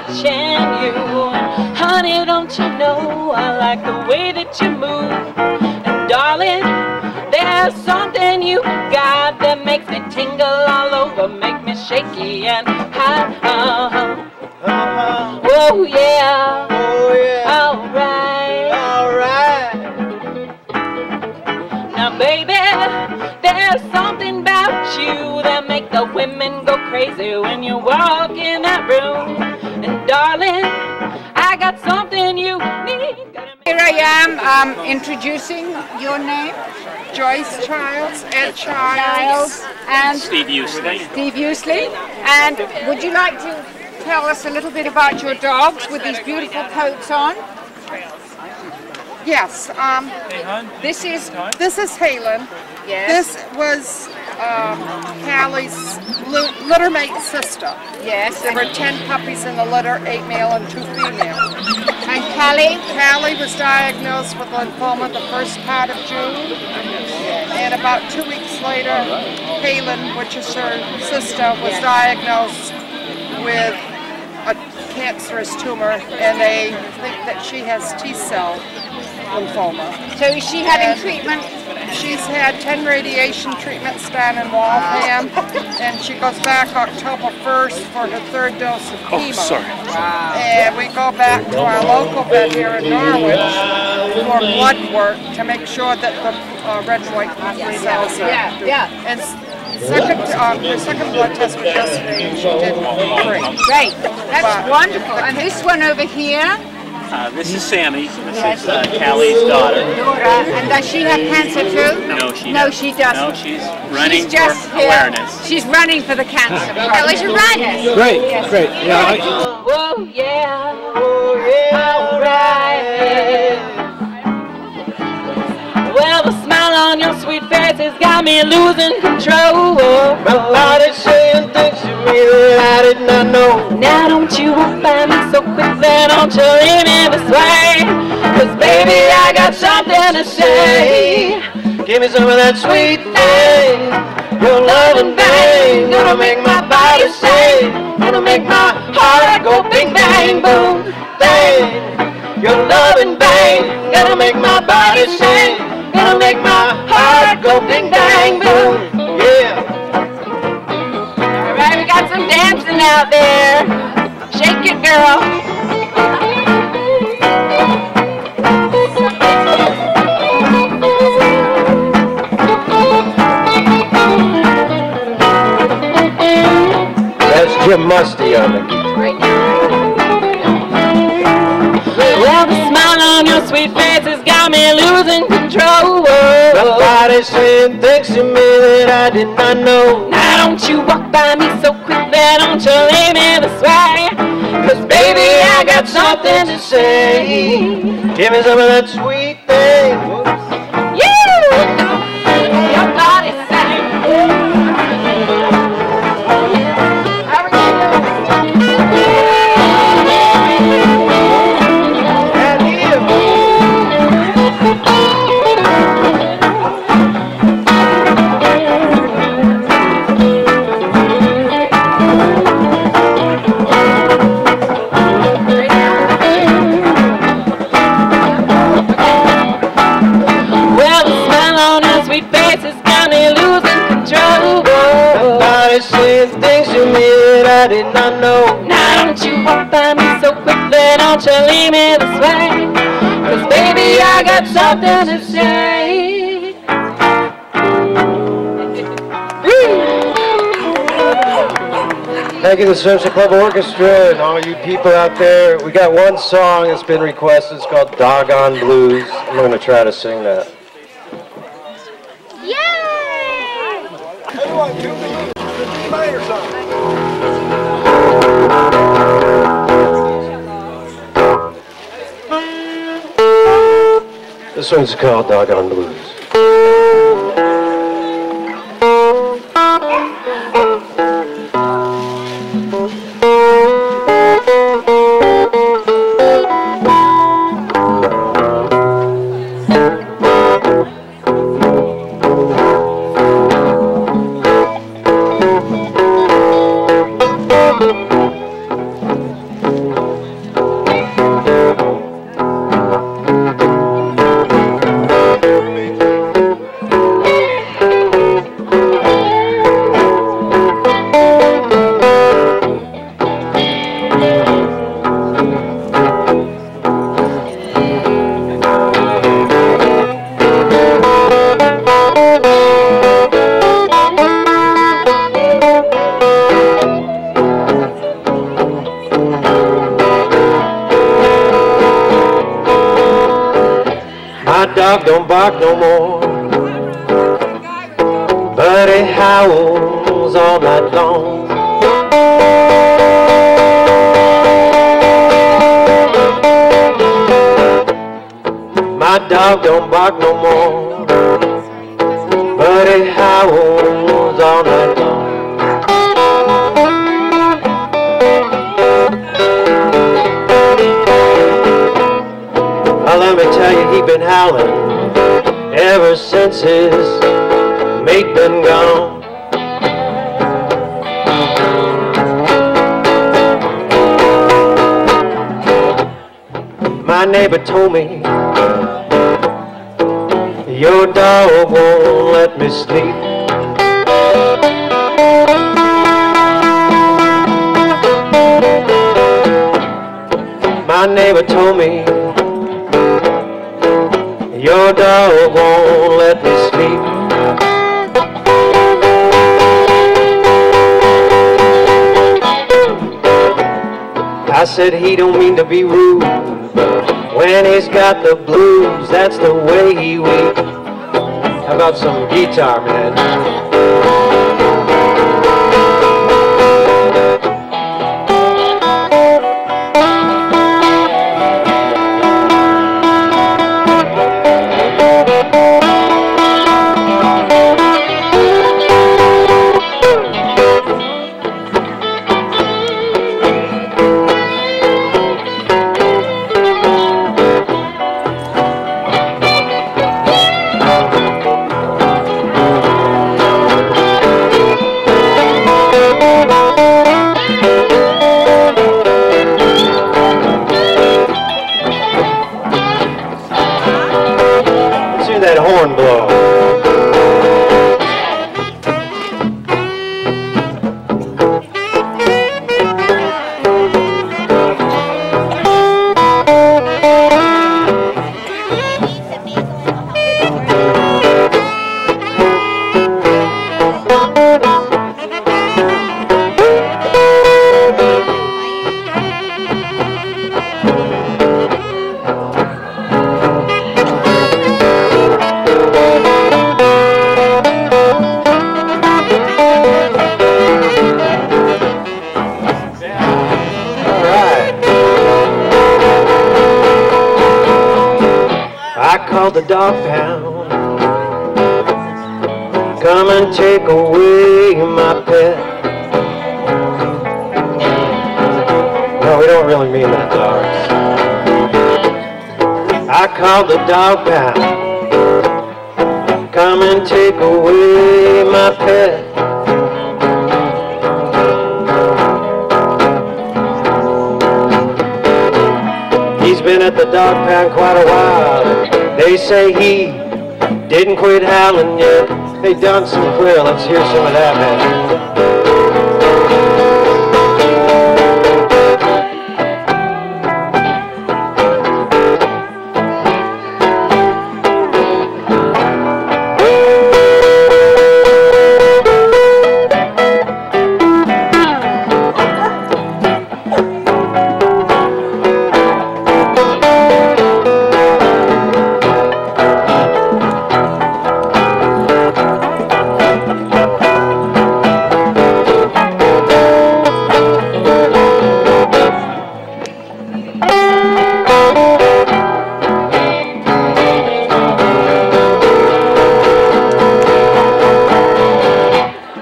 watching you. And honey, don't you know I like the way that you move. And darling, there's something you got that makes me tingle all over, make me shaky and hot. Oh yeah, Oh yeah. alright. Alright. Now baby, there's something about you that make the women go crazy when you walk in that room. And darling, I got something you need. Here I am introducing your name. Joyce Childs, Ed Childs, and Steve Usley. Steve Usley. And would you like to tell us a little bit about your dogs with these beautiful coats on? Yes. This is Halen. Yes. This was Callie's littermate sister. Yes. There were 10 puppies in the litter, 8 male and 2 female. And Callie? Callie was diagnosed with lymphoma the first part of June. And about 2 weeks later, Halen, which is her sister, was diagnosed with a cancerous tumor, and they think that she has T-cell lymphoma. So is she having treatment? She's had 10 radiation treatments down in Waltham, and she goes back October 1st for her 3rd dose of chemo. Oh, sorry. Wow. And we go back to our local vet here in Norwich for blood work to make sure that the red and white blood cells are. And her second blood test was yesterday, and she did great. Great. That's wonderful. And this one over here? This is Sammy. This is Callie's daughter. And does she have cancer too? No, she No, doesn't. she doesn't. No, she's running She's just for here. awareness. She's running for the cancer. That was your running. Great, great. Yeah, Oh yeah, oh yeah, alright. Well, the smile on your sweet face has got me losing control. My body's saying things to me that I did not know. Now don't you walk by me so quickly, don't you leave me this way. 'Cause baby, I got something to say. Give me some of that sweet thing. Your love and bang, gonna make my body say, gonna make my heart go bing bang boom bang. Your love and bang, gonna make my body say, gonna make my heart go bing bang boom. Yeah. All right, we got some dancing out there. Shake it, girl. That's Jim Musty on the guitar. Well, the smile on your sweet face has got me losing control. My body's saying things to me that I did not know. Now don't you walk by me so quickly, don't you leave me this way. 'Cause baby, I got something to say. Give me some of that sweet thing. Your body sang. Saying things to me that I did not know. Now don't you walk by me so quickly, don't you leave me this way. 'Cause baby, I got something to say. Thank you to the Social Club Orchestra and all you people out there. We got one song that's been requested. It's called Doggone Blues. I'm going to try to sing that. This one's called Doggone Blues. dog don't bark no more, but he howls all night long. My dog don't bark no more, but he howls all night long. Let me tell you, he been howling ever since his mate been gone. My neighbor told me, your dog won't let me sleep. My neighbor told me, your dog won't let me sleep. I said he don't mean to be rude, when he's got the blues, that's the way he weeps. How about some guitar, man? That horn blow. I called the dog pound, come and take away my pet. No, we don't really mean that, dogs. I called the dog pound, come and take away my pet. He's been at the dog pound quite a while. They say he didn't quit howling yet. Hey, Don Sinclair, let's hear some of that, man.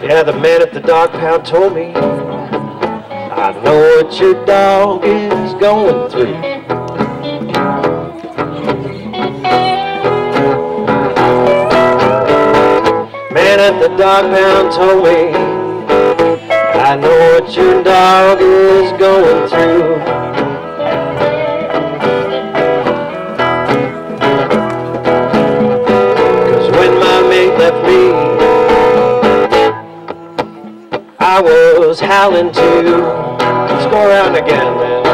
Yeah, the man at the dog pound told me, I know what your dog is going through. Man at the dog pound told me, I know what your dog is going through. Cause when my mate left me, I was howling too. Let's go around again, man.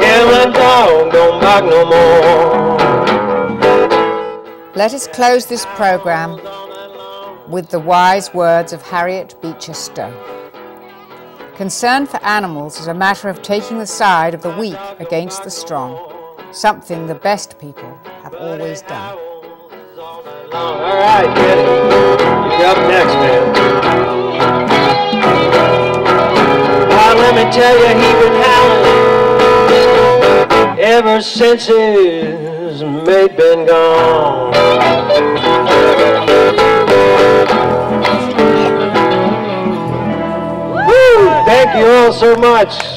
Yeah, my dog don't bark no more. Let us close this program with the wise words of Harriet Beecher Stowe. Concern for animals is a matter of taking the side of the weak against the strong. something the best people have always done. All right, Kenny, you're up next, man. Let me tell you, he's been howling ever since his mate been gone. Woo! Thank you all so much.